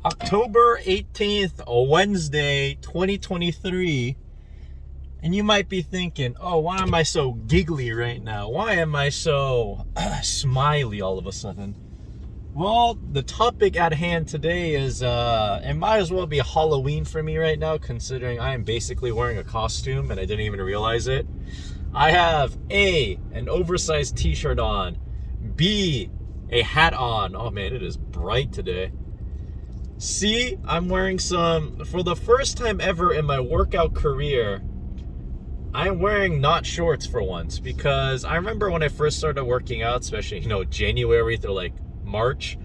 October 18th, a Wednesday, 2023. And you might be thinking, oh, why am I so giggly right now? Why am I so smiley all of a sudden? Well, the topic at hand today is, it might as well be Halloween for me right now, considering I am basically wearing a costume and I didn't even realize it. I have A, an oversized t-shirt on, B, a hat on. Oh man, it is bright today. C, I'm wearing for the first time ever in my workout career, I'm wearing not shorts for once, because I remember when I first started working out, especially, January through like March,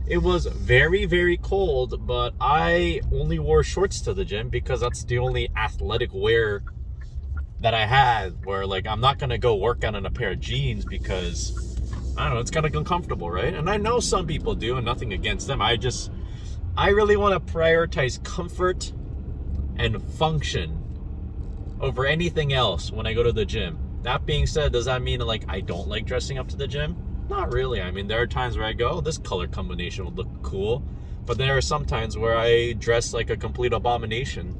it was very, very cold, but I only wore shorts to the gym because that's the only athletic wear that I had, where like I'm not gonna go work out in a pair of jeans because I don't know, it's kind of uncomfortable, right? And I know some people do, and nothing against them. I really want to prioritize comfort and function over anything else when I go to the gym. That being said, does that mean like I don't like dressing up to the gym? Not really. I mean, there are times where I go, oh, this color combination would look cool. But there are some times where I dress like a complete abomination.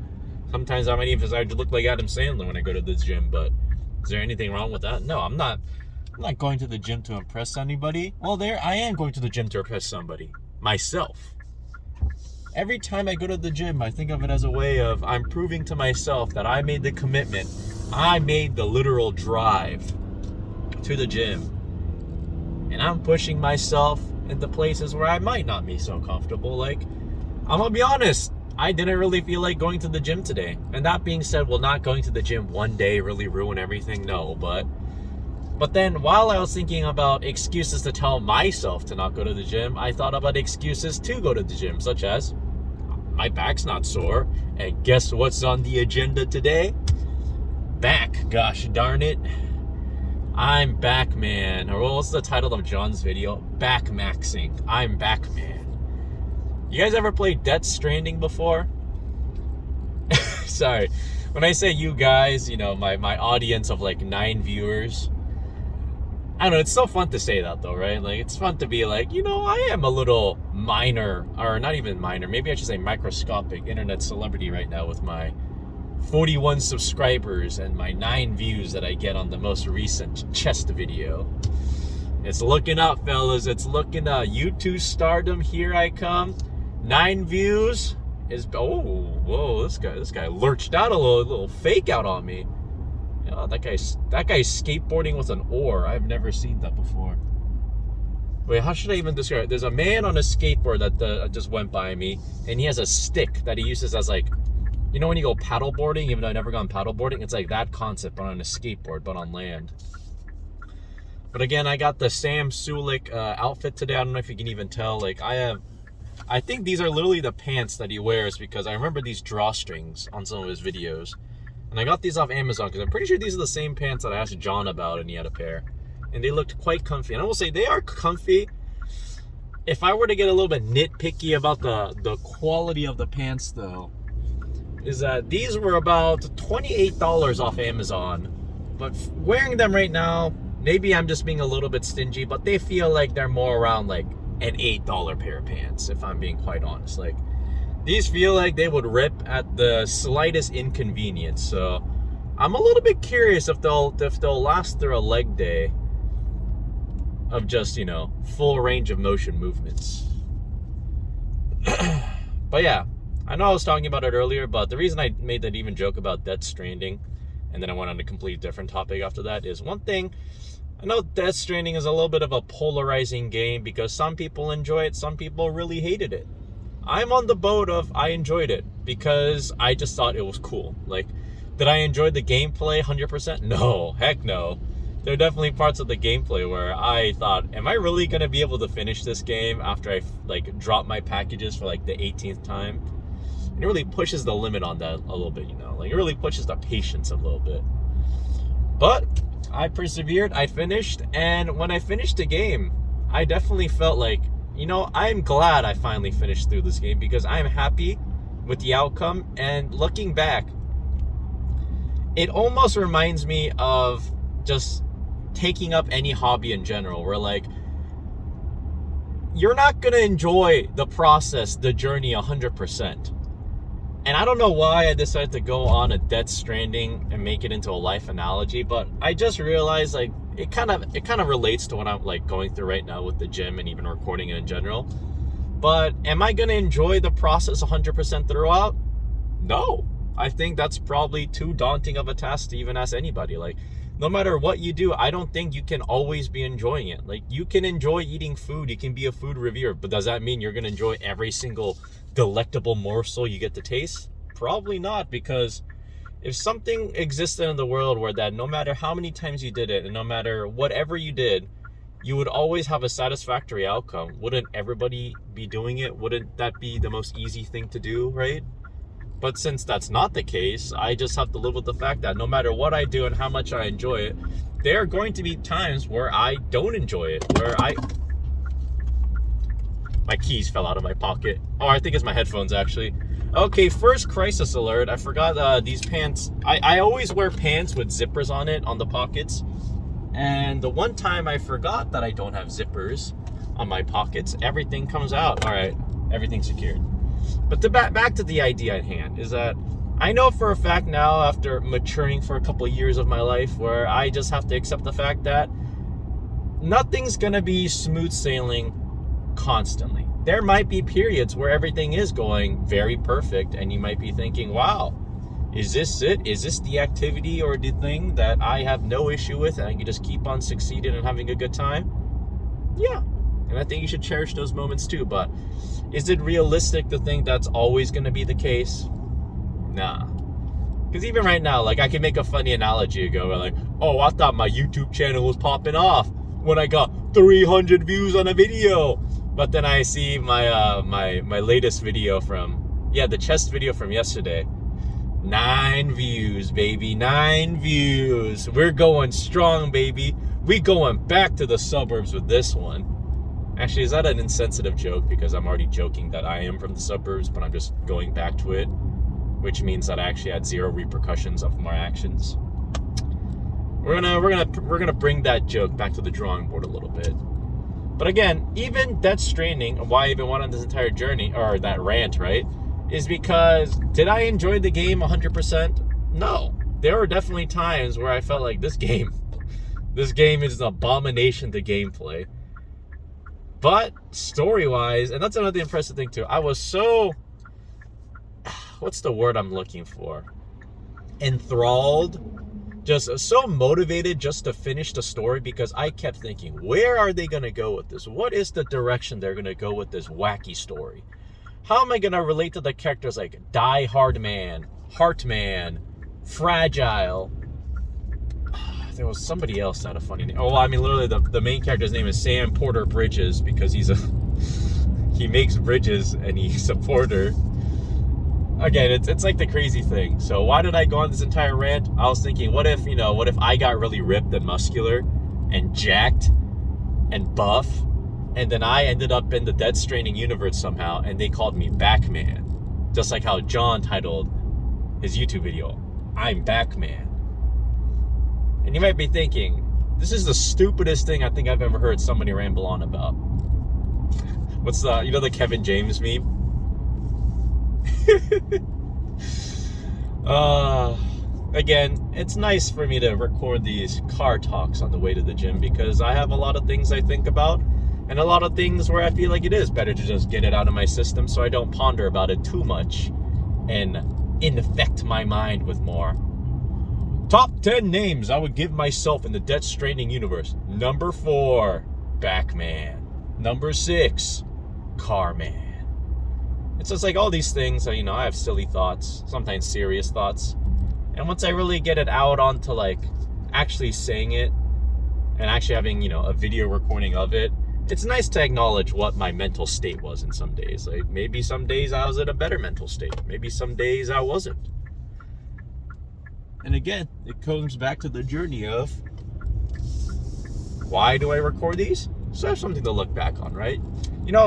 Sometimes I might even decide to look like Adam Sandler when I go to the gym, but is there anything wrong with that? No, I'm not going to the gym to impress anybody. Well, I am going to the gym to impress somebody. Myself. Every time I go to the gym, I think of it as a way of I'm proving to myself that I made the commitment. I made the literal drive to the gym. And I'm pushing myself into places where I might not be so comfortable. Like, I'm gonna be honest, I didn't really feel like going to the gym today. And that being said, will not going to the gym one day really ruin everything? No, but then while I was thinking about excuses to tell myself to not go to the gym, I thought about excuses to go to the gym, such as my back's not sore. And guess what's on the agenda today? Back. Gosh darn it. I'm back, man. Or what's the title of John's video? Back maxing. I'm back, man. You guys ever played Death Stranding before? Sorry. When I say you guys, my audience of like 9 viewers. I don't know, it's so fun to say that though, right? Like, it's fun to be like, I am a little minor, or not even minor, maybe I should say microscopic internet celebrity right now with my 41 subscribers and my 9 views that I get on the most recent chest video. It's looking up, fellas. It's looking up. YouTube stardom, here I come. 9 views is, oh, whoa, this guy lurched out a little fake out on me. That guy's skateboarding with an oar. I've never seen that before. Wait, how should I even describe it? There's a man on a skateboard that just went by me, and he has a stick that he uses as like, when you go paddleboarding, even though I've never gone paddleboarding, it's like that concept, but on a skateboard, but on land. But again, I got the Sam Sulek outfit today. I don't know if you can even tell. Like, I think these are literally the pants that he wears, because I remember these drawstrings on some of his videos. And I got these off Amazon because I'm pretty sure these are the same pants that I asked John about, and he had a pair. And they looked quite comfy. And I will say they are comfy. If I were to get a little bit nitpicky about the quality of the pants, though, is that these were about $28 off Amazon. But wearing them right now, maybe I'm just being a little bit stingy, but they feel like they're more around like an $8 pair of pants, if I'm being quite honest. Like, these feel like they would rip at the slightest inconvenience. So I'm a little bit curious if they'll last through a leg day of just, full range of motion movements. But yeah, I know I was talking about it earlier, but the reason I made that even joke about Death Stranding, and then I went on a completely different topic after that, is one thing. I know Death Stranding is a little bit of a polarizing game because some people enjoy it, some people really hated it. I'm on the boat of I enjoyed it because I just thought it was cool. Like, did I enjoy the gameplay 100%? No, heck no. There are definitely parts of the gameplay where I thought, am I really going to be able to finish this game after I like drop my packages for like the 18th time? And it really pushes the limit on that a little bit, Like, it really pushes the patience a little bit. But I persevered, I finished, and when I finished the game, I definitely felt like, I'm glad I finally finished through this game because I'm happy with the outcome. And looking back, it almost reminds me of just taking up any hobby in general, where like you're not going to enjoy the process, the journey 100%. And I don't know why I decided to go on a Death Stranding and make it into a life analogy, but I just realized like it kind of relates to what I'm like going through right now with the gym and even recording it in general. But am I going to enjoy the process 100% throughout? No. I think that's probably too daunting of a task to even ask anybody. Like, no matter what you do, I don't think you can always be enjoying it. Like, you can enjoy eating food, you can be a food reviewer, but does that mean you're going to enjoy every single delectable morsel you get to taste? Probably not, because if something existed in the world where that no matter how many times you did it and no matter whatever you did, you would always have a satisfactory outcome, wouldn't everybody be doing it? Wouldn't that be the most easy thing to do, right? But since that's not the case, I just have to live with the fact that no matter what I do and how much I enjoy it, there are going to be times where I don't enjoy it, where my keys fell out of my pocket. Oh, I think it's my headphones, actually. Okay, first crisis alert. I forgot these pants. I always wear pants with zippers on it, on the pockets. And the one time I forgot that I don't have zippers on my pockets, everything comes out. All right, everything's secured. But back to the idea at hand is that I know for a fact now, after maturing for a couple of years of my life, where I just have to accept the fact that nothing's going to be smooth sailing constantly. There might be periods where everything is going very perfect and you might be thinking, wow, is this it? Is this the activity or the thing that I have no issue with and I can just keep on succeeding and having a good time? Yeah. And I think you should cherish those moments too. But is it realistic to think that's always going to be the case? Nah. Because even right now, like, I can make a funny analogy where like, oh, I thought my YouTube channel was popping off when I got 300 views on a video. But then I see my my latest video from, the chest video from yesterday. 9 views, baby. 9 views. We're going strong, baby. We going back to the suburbs with this one. Actually, is that an insensitive joke? Because I'm already joking that I am from the suburbs, but I'm just going back to it, which means that I actually had 0 repercussions of my actions. We're gonna bring that joke back to the drawing board a little bit. But again, even Death Stranding, why I even went on this entire journey, or that rant, right, is because did I enjoy the game 100%? No. There were definitely times where I felt like this game is an abomination to gameplay. But story-wise, and that's another impressive thing too, I was so, what's the word I'm looking for? Enthralled, just so motivated just to finish the story, because I kept thinking, where are they going to go with this? What is the direction they're going to go with this wacky story? How am I going to relate to the characters like Die Hard Man, Heartman, Fragile? There was somebody else that had a funny name. Oh, I mean, literally, the main character's name is Sam Porter Bridges, because he makes bridges and he's a porter. Again, it's like the crazy thing. So why did I go on this entire rant? I was thinking, what if I got really ripped and muscular and jacked and buff, and then I ended up in the Death Stranding universe somehow, and they called me Backman, just like how John titled his YouTube video, I'm Backman. And you might be thinking, this is the stupidest thing I think I've ever heard somebody ramble on about. What's the Kevin James meme? Again, it's nice for me to record these car talks on the way to the gym, because I have a lot of things I think about and a lot of things where I feel like it is better to just get it out of my system so I don't ponder about it too much and infect my mind with more. Top 10 names I would give myself in the Death Stranding universe. Number 4, Backman. Number 6, Carman. It's just like all these things, I have silly thoughts, sometimes serious thoughts. And once I really get it out onto like actually saying it and actually having, a video recording of it, it's nice to acknowledge what my mental state was in some days. Like maybe some days I was in a better mental state. Maybe some days I wasn't. And again, it comes back to the journey of, why do I record these? So I have something to look back on, right?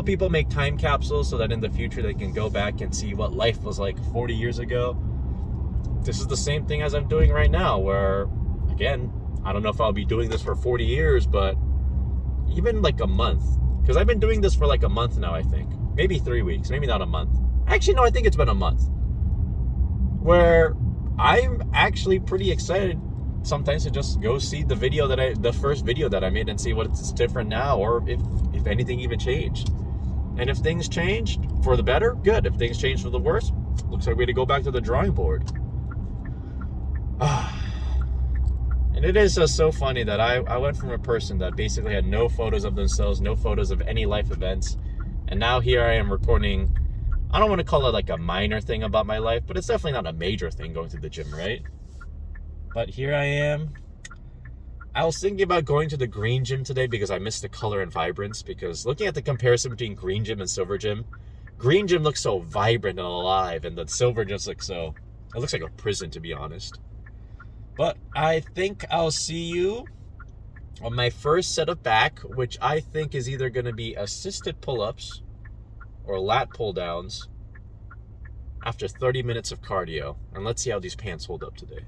People make time capsules so that in the future they can go back and see what life was like 40 years ago. This is the same thing as I'm doing right now, where, again, I don't know if I'll be doing this for 40 years, but even like a month, Because I've been doing this for like a month now, I think. Maybe 3 weeks, maybe not a month. Actually, no, I think it's been a month. Where I'm actually pretty excited sometimes to just go see the first video that I made and see what's different now, or if anything even changed. And if things changed for the better, good. If things changed for the worse, looks like we had to go back to the drawing board. And it is just so funny that I went from a person that basically had no photos of themselves, no photos of any life events, and now here I am recording. I don't want to call it like a minor thing about my life, but it's definitely not a major thing going to the gym, right? But here I am. I was thinking about going to the green gym today because I missed the color and vibrance, because looking at the comparison between green gym and silver gym, green gym looks so vibrant and alive, and the silver just looks it looks like a prison, to be honest. But I think I'll see you on my first set of back, which I think is either going to be assisted pull-ups or lat pull-downs after 30 minutes of cardio. And let's see how these pants hold up today.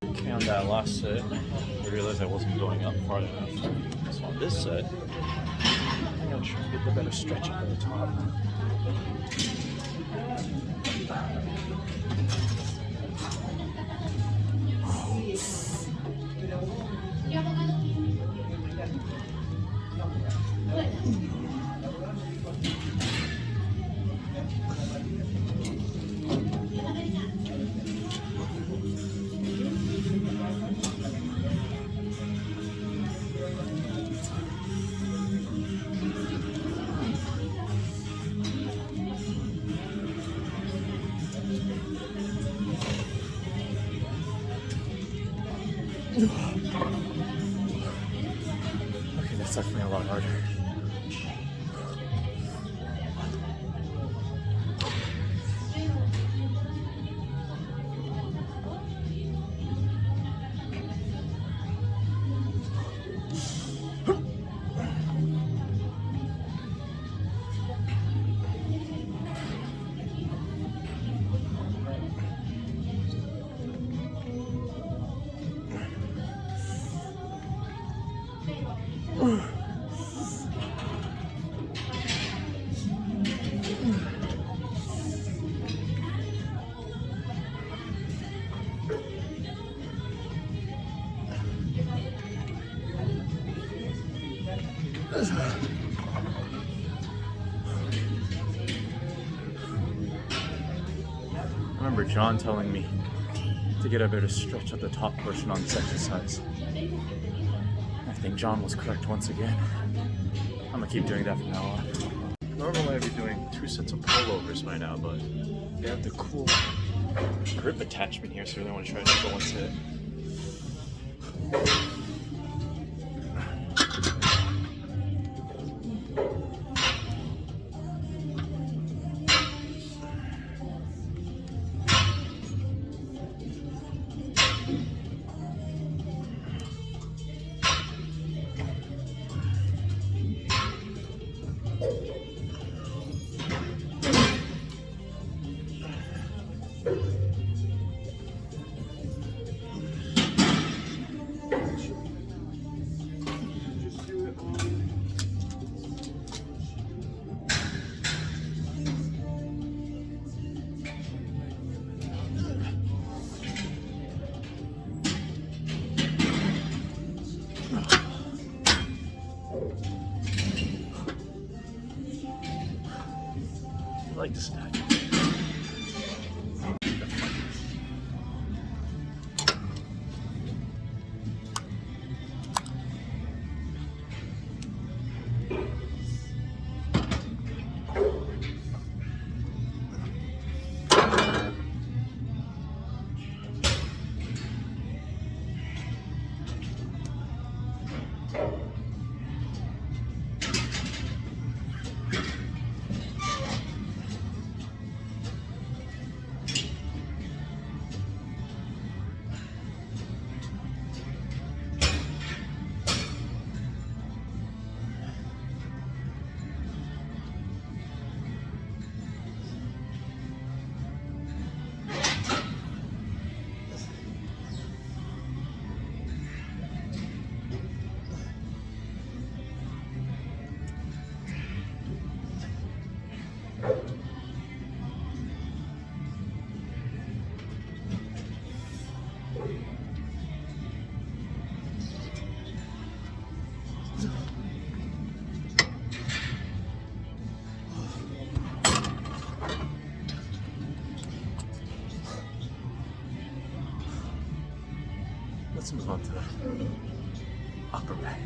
Okay, on that last set, I realized I wasn't going up far enough. On this side, I'm gonna try to get the better stretch up at the top. Okay, that's definitely a lot harder. I remember John telling me to get a better stretch at the top portion on this exercise. I think John was correct once again. I'm gonna keep doing that from now on. Normally I'd be doing 2 sets of pullovers by now, but they have the cool grip attachment here, so I really want to try to do one set. I like the snatch. Let's move on to the upper back.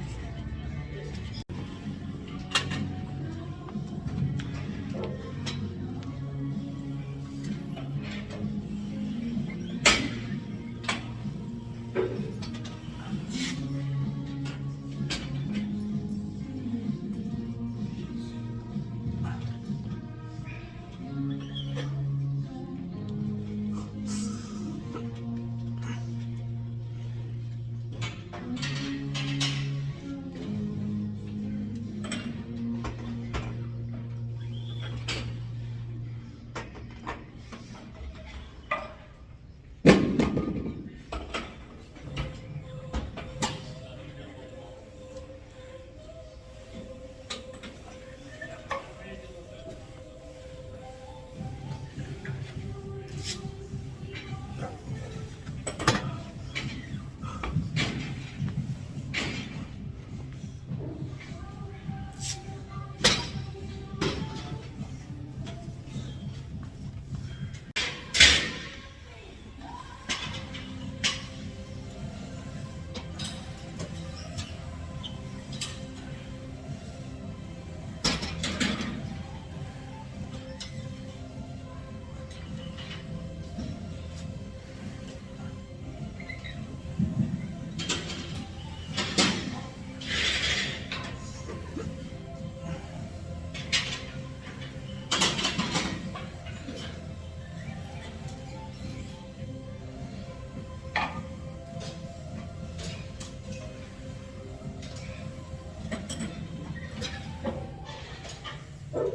I'm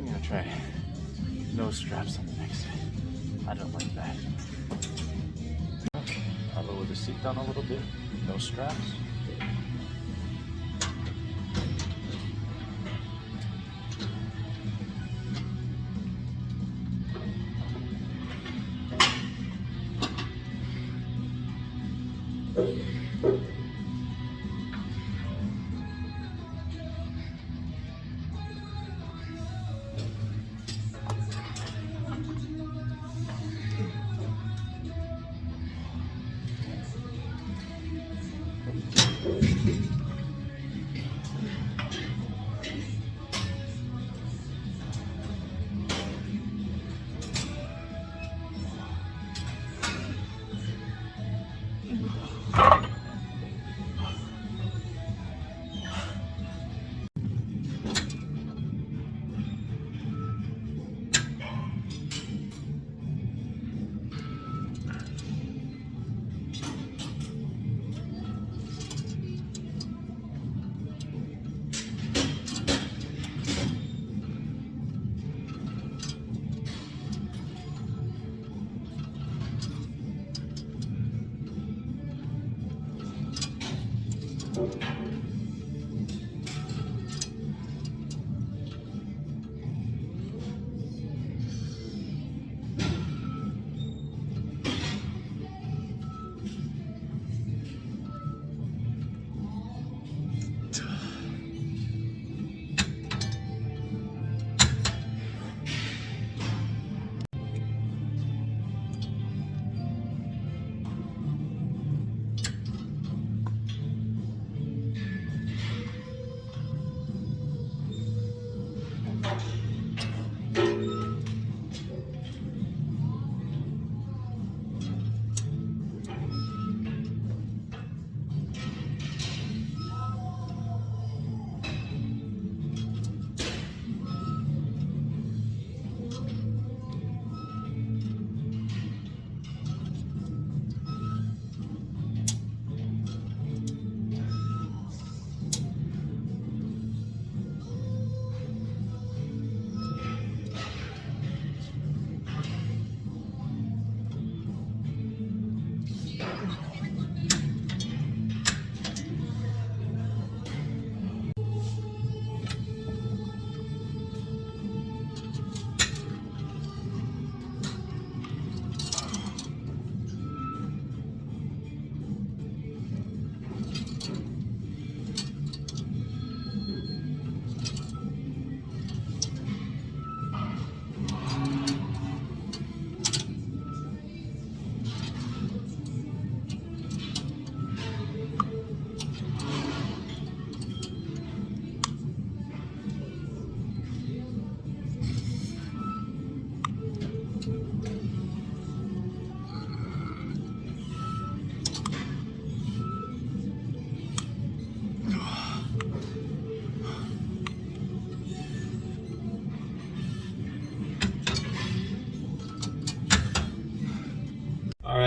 gonna try no straps on the next side. I don't like that. I'll lower the seat down a little bit. No straps.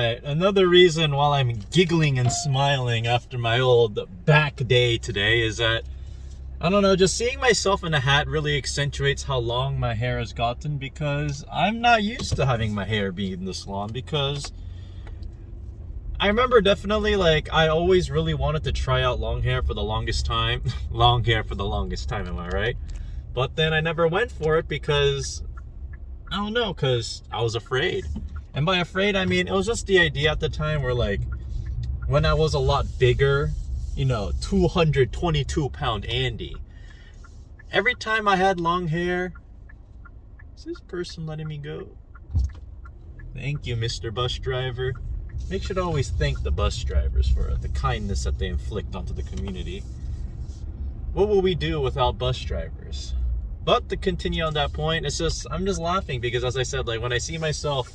right, another reason why I'm giggling and smiling after my old back day today is that, I don't know, just seeing myself in a hat really accentuates how long my hair has gotten, because I'm not used to having my hair being this long. Because I remember definitely, like, I always really wanted to try out long hair for the longest time. Long hair for the longest time, am I right? But then I never went for it because, I don't know, because I was afraid. And by afraid, I mean, it was just the idea at the time where, like, when I was a lot bigger, you know, 222-pound Andy, every time I had long hair, is this person letting me go? Thank you, Mr. Bus Driver. Make sure to always thank the bus drivers for the kindness that they inflict onto the community. What will we do without bus drivers? But to continue on that point, it's just, I'm just laughing because, as I said, like, when I see myself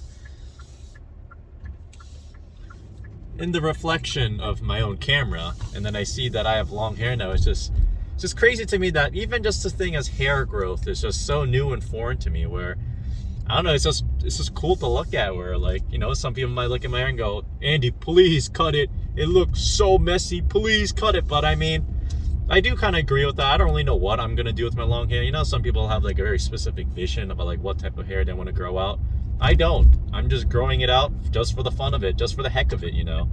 in the reflection of my own camera, and then I see that I have long hair now, it's just crazy to me that even just the thing as hair growth is just so new and foreign to me, where, I don't know, it's just cool to look at, where, like, you know, some people might look at my hair and go, Andy, please cut it. It looks so messy. Please cut it. But I mean, I do kind of agree with that. I don't really know what I'm going to do with my long hair. You know, some people have like a very specific vision about like what type of hair they want to grow out. I don't. I'm just growing it out just for the fun of it, just for the heck of it, you know,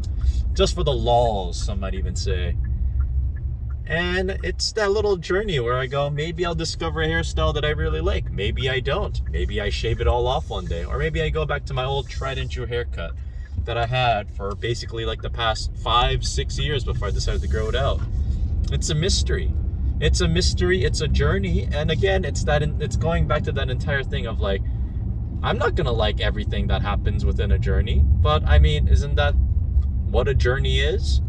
just for the lols, some might even say. And it's that little journey where I go, maybe I'll discover a hairstyle that I really like. Maybe I don't. Maybe I shave it all off one day. Or maybe I go back to my old tried and true haircut that I had for basically like the past 5-6 years before I decided to grow it out. It's a mystery. It's a mystery. It's a journey. And again, it's going back to that entire thing of like, I'm not going to like everything that happens within a journey. But I mean, isn't that what a journey is?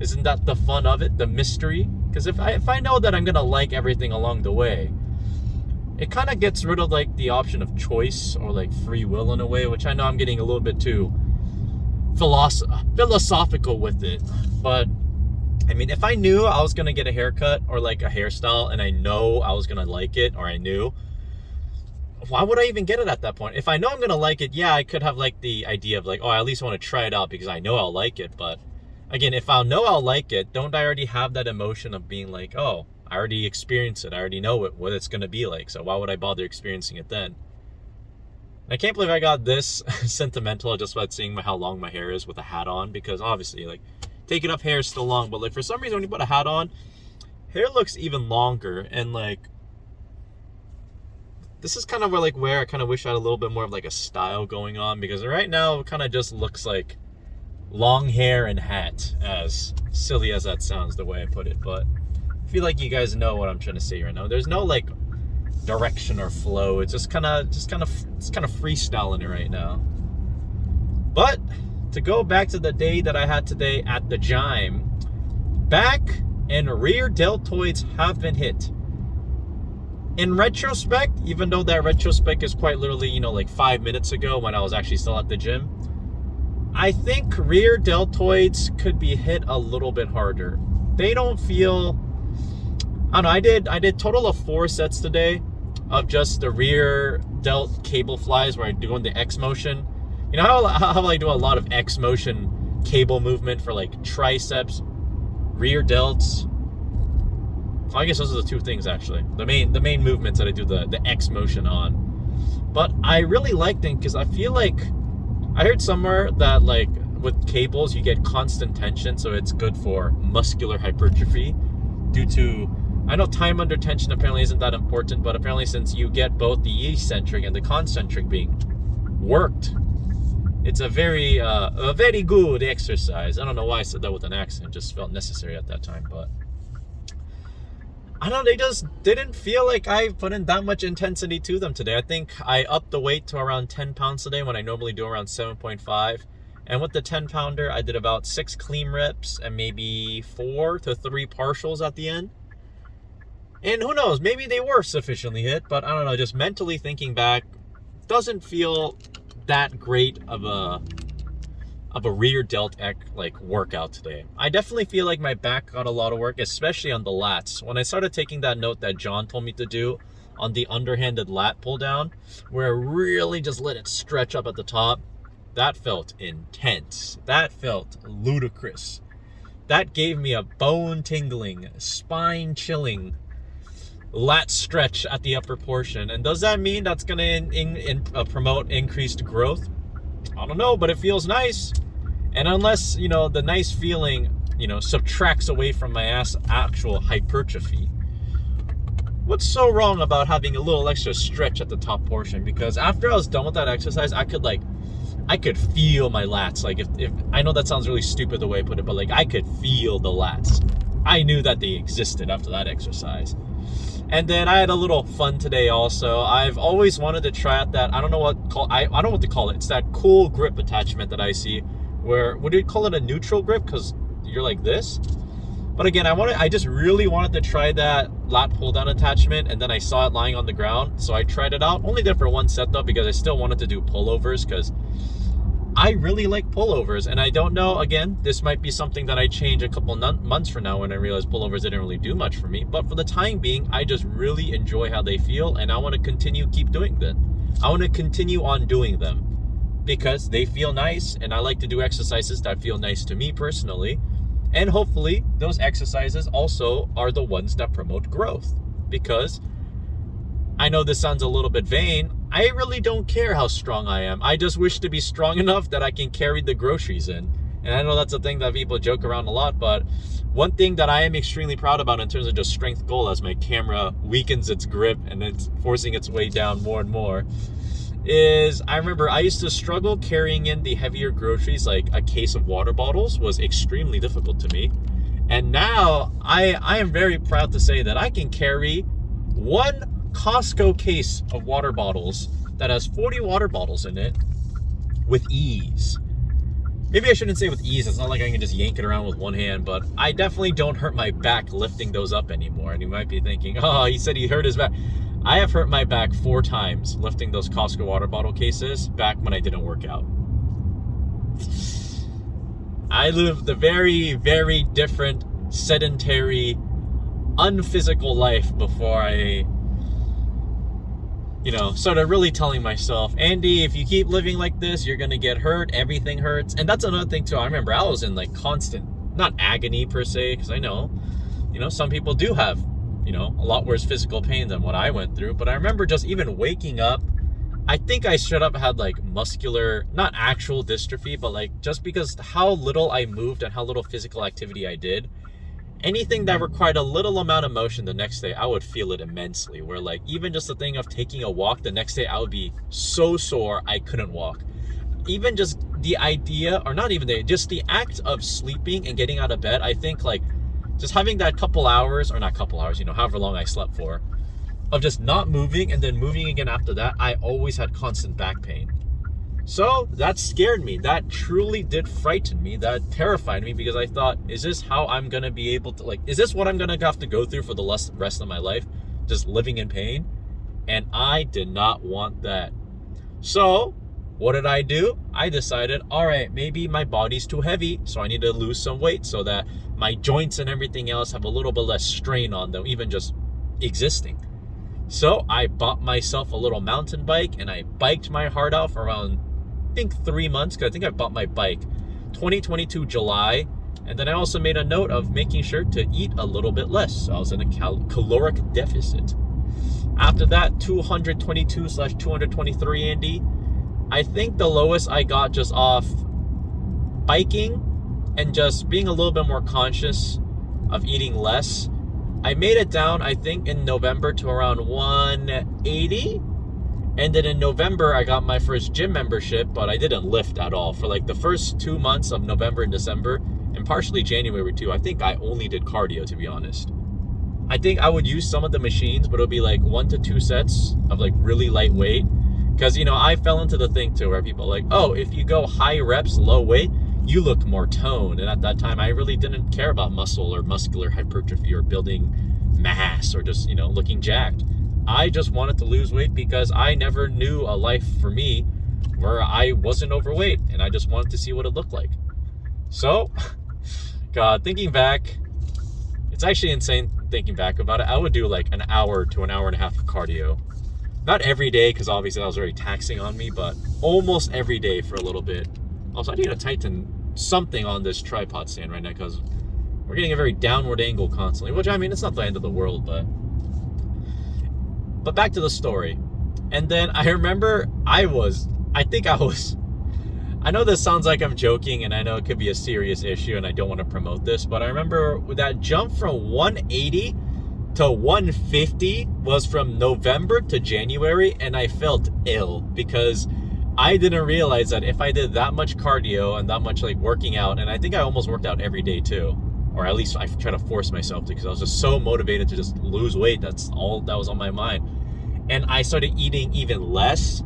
Isn't that the fun of it, the mystery? Because if I know that I'm gonna like everything along the way, it kind of gets rid of like the option of choice or like free will in a way, which I know I'm getting a little bit too philosophical with it. But I mean, if I knew I was gonna get a haircut or like a hairstyle and I know I was gonna like it, or I knew, why would I even get it at that point? If I know I'm gonna like it, yeah, I could have like the idea of like, oh, I at least want to try it out because I know I'll like it. But again, if I know I'll like it, don't I already have that emotion of being like, oh, I already experienced it. I already know what it's going to be like. So why would I bother experiencing it then? And I can't believe I got this sentimental just about seeing how long my hair is with a hat on. Because obviously, like, taking off hair is still long. But like for some reason, when you put a hat on, hair looks even longer. And like, this is kind of where I kind of wish I had a little bit more of like a style going on. Because right now, it kind of just looks like long hair and hat, as silly as that sounds the way I put it. But I feel like you guys know what I'm trying to say right now. There's no like direction or flow. It's just kind of freestyling it right now. But to go back to the day that I had today at the gym, back and rear deltoids have been hit. In retrospect, even though that retrospect is quite literally, you know, like 5 minutes ago when I was actually still at the gym, I think rear deltoids could be hit a little bit harder. They don't feel, I don't know, I did total of 4 sets today of just the rear delt cable flies where I do the X motion. You know how I do a lot of X motion cable movement for like triceps, rear delts. I guess those are the 2 things actually. The main movements that I do the X motion on. But I really like them because I feel like I heard somewhere that like with cables you get constant tension, so it's good for muscular hypertrophy due to, I know time under tension apparently isn't that important, but apparently since you get both the eccentric and the concentric being worked, it's a very good exercise. I don't know why I said that with an accent, it just felt necessary at that time. But I don't know, they just didn't feel like I put in that much intensity to them today. I think I upped the weight to around 10 pounds today when I normally do around 7.5. And with the 10 pounder, I did about 6 clean reps and maybe 4 to 3 partials at the end. And who knows, maybe they were sufficiently hit, but I don't know, just mentally thinking back, doesn't feel that great of a rear delt like workout today. I definitely feel like my back got a lot of work, especially on the lats. When I started taking that note that John told me to do on the underhanded lat pull down, where I really just let it stretch up at the top, That felt intense. That felt ludicrous. That gave me a bone-tingling, spine-chilling lat stretch at the upper portion. And does that mean that's going to promote increased growth? I don't know, but it feels nice. And unless, the nice feeling, subtracts away from my actual hypertrophy, what's so wrong about having a little extra stretch at the top portion? Because after I was done with that exercise, I could feel my lats. Like, if I know that sounds really stupid the way I put it, but I could feel the lats. I knew that they existed after that exercise. And then I had a little fun today also. I've always wanted to try out that, I don't know what to call it. It's that cool grip attachment that I see where, would you call it a neutral grip? Because you're like this. But again, I just really wanted to try that lat pull down attachment, and then I saw it lying on the ground. So I tried it out. Only did for one set though, because I still wanted to do pullovers, because I really like pullovers. And I don't know, again, this might be something that I change a couple months from now when I realize pullovers didn't really do much for me. But for the time being, I just really enjoy how they feel, and I want to keep doing them. I want to continue on doing them because they feel nice, and I like to do exercises that feel nice to me personally. And hopefully those exercises also are the ones that promote growth, because I know this sounds a little bit vain. I really don't care how strong I am. I just wish to be strong enough that I can carry the groceries in. And I know that's a thing that people joke around a lot, but one thing that I am extremely proud about in terms of just strength goal, as my camera weakens its grip and it's forcing its way down more and more, is I remember I used to struggle carrying in the heavier groceries. Like a case of water bottles was extremely difficult to me. And now I am very proud to say that I can carry one Costco case of water bottles that has 40 water bottles in it with ease. Maybe I shouldn't say with ease. It's not like I can just yank it around with one hand, but I definitely don't hurt my back lifting those up anymore. And you might be thinking, oh, he said he hurt his back. I have hurt my back 4 times lifting those Costco water bottle cases back when I didn't work out. I lived a very, very different, sedentary, unphysical life before I started really telling myself, Andy, if you keep living like this, you're going to get hurt. Everything hurts. And that's another thing too. I remember I was in constant, not agony per se, because I know, some people do have, a lot worse physical pain than what I went through. But I remember just even waking up, I think I straight up had muscular, not actual dystrophy, but just because how little I moved and how little physical activity I did, anything that required a little amount of motion the next day, I would feel it immensely. Where even just the thing of taking a walk the next day, I would be so sore I couldn't walk. Even just the idea, or not even just the act of sleeping and getting out of bed, I think just having that couple hours, or not couple hours, however long I slept for, of just not moving and then moving again after that, I always had constant back pain. So that scared me. That truly did frighten me. That terrified me, because I thought, is this how I'm going to be able to, is this what I'm going to have to go through for the rest of my life? Just living in pain? And I did not want that. So what did I do? I decided, all right, maybe my body's too heavy, so I need to lose some weight so that my joints and everything else have a little bit less strain on them, even just existing. So I bought myself a little mountain bike, and I biked my heart out for around, I think 3 months, because I think I bought my bike 2022 July. And then I also made a note of making sure to eat a little bit less. So I was in a caloric deficit. After that, 222/223, Andy, I think the lowest I got just off biking and just being a little bit more conscious of eating less, I made it down, I think, in November to around 180. And then in November, I got my first gym membership, but I didn't lift at all. For the first 2 months of November and December, and partially January too, I think I only did cardio, to be honest. I think I would use some of the machines, but it'll be 1 to 2 sets of really lightweight. Because, I fell into the thing too, where people are oh, if you go high reps, low weight, you look more toned. And at that time, I really didn't care about muscle or muscular hypertrophy or building mass or just, looking jacked. I just wanted to lose weight because I never knew a life for me where I wasn't overweight, and I just wanted to see what it looked like. So, God, thinking back, it's actually insane thinking back about it. I would do an hour to an hour and a half of cardio Not every day, because obviously that was very taxing on me, but almost every day for a little bit. Also, I need to tighten something on this tripod stand right now, because we're getting a very downward angle constantly, which, I mean, it's not the end of the world, but back to the story. And then I remember I know this sounds like I'm joking, and I know it could be a serious issue, and I don't want to promote this, but I remember that jump from 180 to 150 was from November to January, and I felt ill because I didn't realize that if I did that much cardio and that much like working out, and I think I almost worked out every day too, or at least I try to force myself to, because I was just so motivated to just lose weight. That's all that was on my mind. And I started eating even less,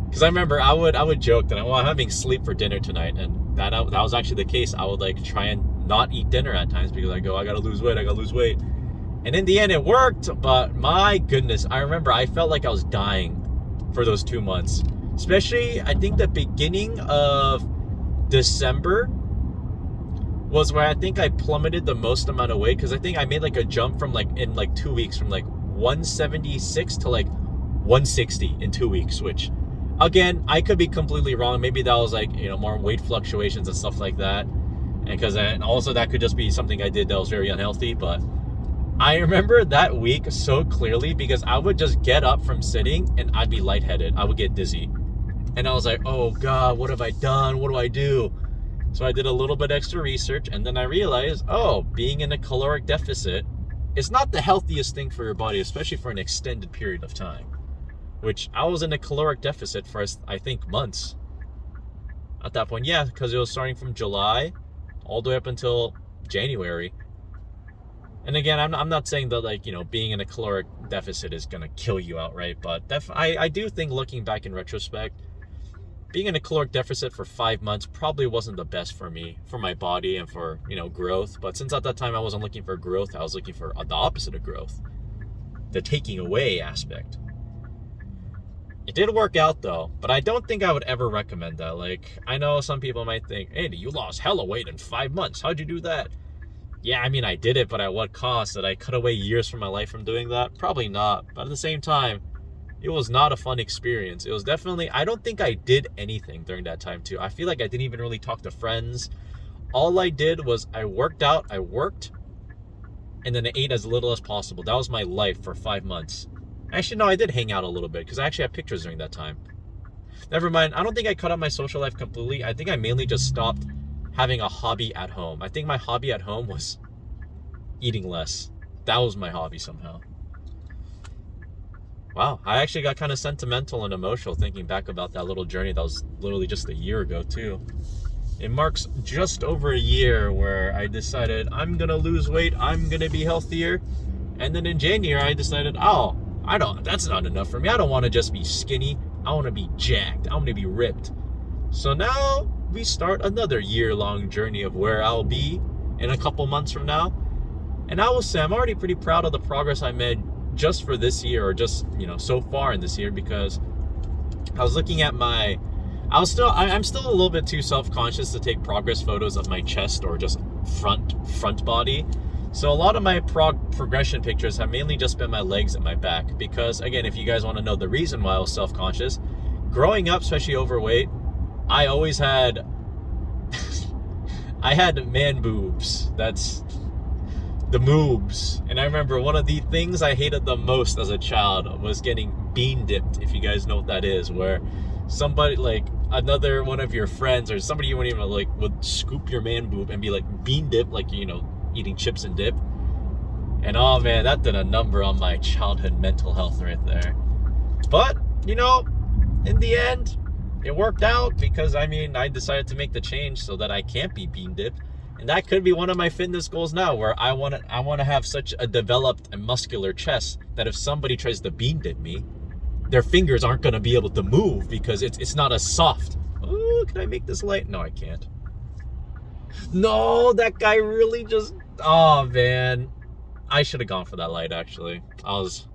because I remember I would joke that I'm having sleep for dinner tonight, and that was actually the case. I would like try and not eat dinner at times because I gotta lose weight. And in the end, it worked, but my goodness, I remember I felt like I was dying for those 2 months. Especially, I think the beginning of December was where I think I plummeted the most amount of weight, because I think I made like a jump from in 2 weeks from like 176 to like 160 in 2 weeks, which, again, I could be completely wrong. Maybe that was like, more weight fluctuations and stuff like that. And also that could just be something I did that was very unhealthy, but I remember that week so clearly because I would just get up from sitting and I'd be lightheaded. I would get dizzy. And I was like, oh God, what have I done? What do I do? So I did a little bit extra research, and then I realized, being in a caloric deficit is not the healthiest thing for your body, especially for an extended period of time. Which I was in a caloric deficit for, I think, months. At that point, yeah, because it was starting from July all the way up until January. And again, I'm not saying that being in a caloric deficit is gonna kill you outright, but I do think, looking back in retrospect, being in a caloric deficit for 5 months probably wasn't the best for me, for my body, and for growth. But since at that time I wasn't looking for growth, I was looking for the opposite of growth, the taking away aspect. It did work out though, but I don't think I would ever recommend that. Like, I know some people might think, Andy, you lost hella weight in 5 months. How'd you do that? Yeah, I mean, I did it, but at what cost? Did I cut away years from my life from doing that? Probably not. But at the same time, it was not a fun experience. It was definitely, I don't think I did anything during that time too. I feel like I didn't even really talk to friends. All I did was I worked out, I worked, and then I ate as little as possible. That was my life for 5 months. Actually, no, I did hang out a little bit because I actually have pictures during that time. Never mind. I don't think I cut out my social life completely. I think I mainly just stopped having a hobby at home. I think my hobby at home was eating less. That was my hobby somehow. Wow, I actually got kind of sentimental and emotional thinking back about that little journey that was literally just a year ago too. It marks just over a year where I decided I'm gonna lose weight, I'm gonna be healthier. And then in January I decided, that's not enough for me. I don't want to just be skinny. I want to be jacked. I want to be ripped. So now we start another year-long journey of where I'll be in a couple months from now. And I will say I'm already pretty proud of the progress I made just for this year, or just, so far in this year, because I was looking at I'm still a little bit too self-conscious to take progress photos of my chest or just front body. So a lot of my progression pictures have mainly just been my legs and my back, because again, if you guys want to know the reason why I was self-conscious, growing up, especially overweight, I always had I had man boobs. That's the moobs. And I remember one of the things I hated the most as a child was getting bean dipped, if you guys know what that is, where somebody, like another one of your friends or somebody you wouldn't even like, would scoop your man boob and be like bean dip, like, eating chips and dip. And oh man, that did a number on my childhood mental health right there. But, in the end, it worked out, because I decided to make the change so that I can't be bean dipped. And that could be one of my fitness goals now, where I want to have such a developed and muscular chest that if somebody tries to bean dip me, their fingers aren't going to be able to move, because it's not as soft. Oh, can I make this light? No, I can't. No, that guy really just... Oh, man. I should have gone for that light, actually. I was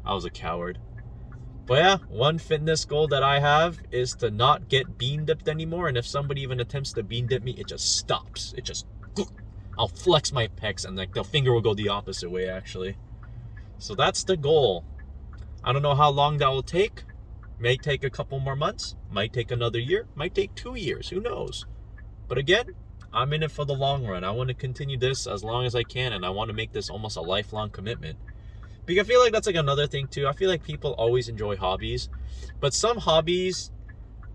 a coward. But yeah, one fitness goal that I have is to not get bean dipped anymore. And if somebody even attempts to bean dip me, it just stops. I'll flex my pecs and like the finger will go the opposite way, actually. So that's the goal. I don't know how long that will take. May take a couple more months, might take another year, might take 2 years, who knows? But again, I'm in it for the long run. I want to continue this as long as I can, and I want to make this almost a lifelong commitment. Because I feel like that's like another thing too. I feel like people always enjoy hobbies, but some hobbies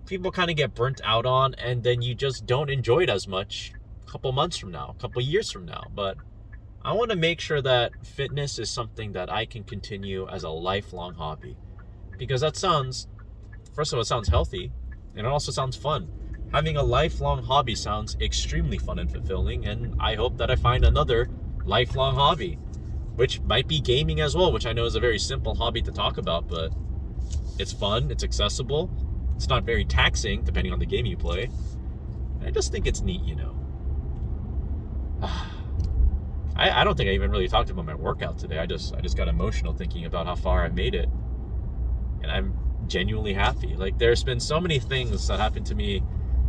people kind of get burnt out on, and then you just don't enjoy it as much a couple months from now, a couple years from now. But I want to make sure that fitness is something that I can continue as a lifelong hobby. Because that sounds, first of all, it sounds healthy, and it also sounds fun. Having a lifelong hobby sounds extremely fun and fulfilling, and I hope that I find another lifelong hobby, which might be gaming as well, which I know is a very simple hobby to talk about, but it's fun, it's accessible, it's not very taxing depending on the game you play. I just think it's neat, you know. I don't think I even really talked about my workout today. I just got emotional thinking about how far I made it, and I'm genuinely happy. Like, there's been so many things that happened to me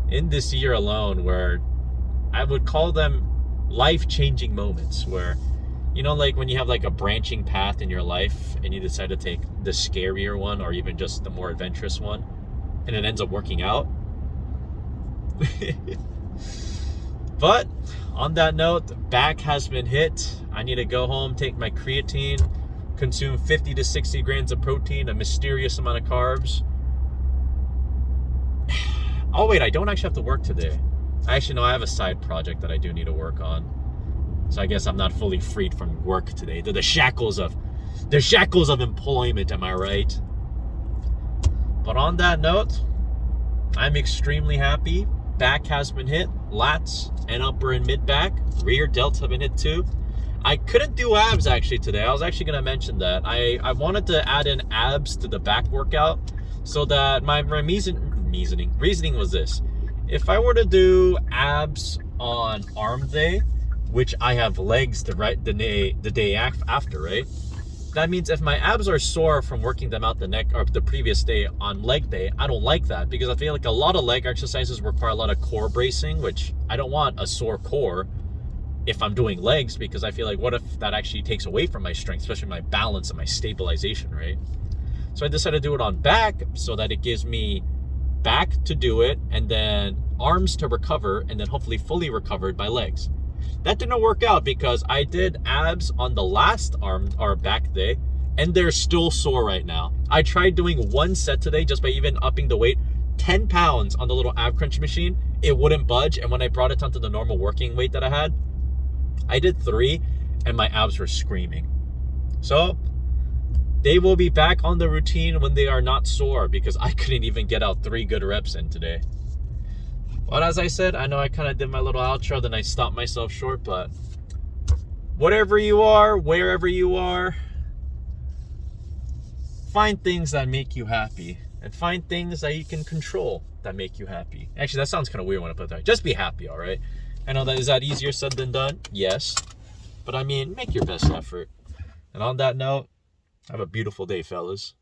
in this year alone where I would call them life-changing moments, where, you know, like when you have like a branching path in your life and you decide to take the scarier one or even just the more adventurous one, and it ends up working out. But on that note, back has been hit. I need to go home, take my creatine, consume 50 to 60 grams of protein, a mysterious amount of carbs. Oh wait, I don't actually have to work today. Actually, no, I have a side project that I do need to work on. So I guess I'm not fully freed from work today. The shackles of employment, am I right? But on that note, I'm extremely happy. Back has been hit, lats and upper and mid back, rear delts have been hit too. I couldn't do abs actually today. I was actually going to mention that. I wanted to add in abs to the back workout so that my reasoning was this. If I were to do abs on arm day, which I have legs the day after, right? That means if my abs are sore from working them out the previous day on leg day, I don't like that, because I feel like a lot of leg exercises require a lot of core bracing, which I don't want a sore core if I'm doing legs, because I feel like what if that actually takes away from my strength, especially my balance and my stabilization, right? So I decided to do it on back so that it gives me back to do it and then arms to recover and then hopefully fully recovered by legs. That didn't work out because I did abs on the last arm or back day and they're still sore right now. I tried doing one set today just by even upping the weight 10 pounds on the little ab crunch machine. It wouldn't budge, and when I brought it down to the normal working weight that I had, I did 3 and my abs were screaming. So they will be back on the routine when they are not sore, because I couldn't even get out 3 good reps in today. But as I said, I know I kind of did my little outro, then I stopped myself short, but whatever you are, wherever you are, find things that make you happy and find things that you can control that make you happy. Actually, that sounds kind of weird when I put that. Just be happy, all right? I know that, is that easier said than done? Yes. But I mean, make your best effort. And on that note, have a beautiful day, fellas.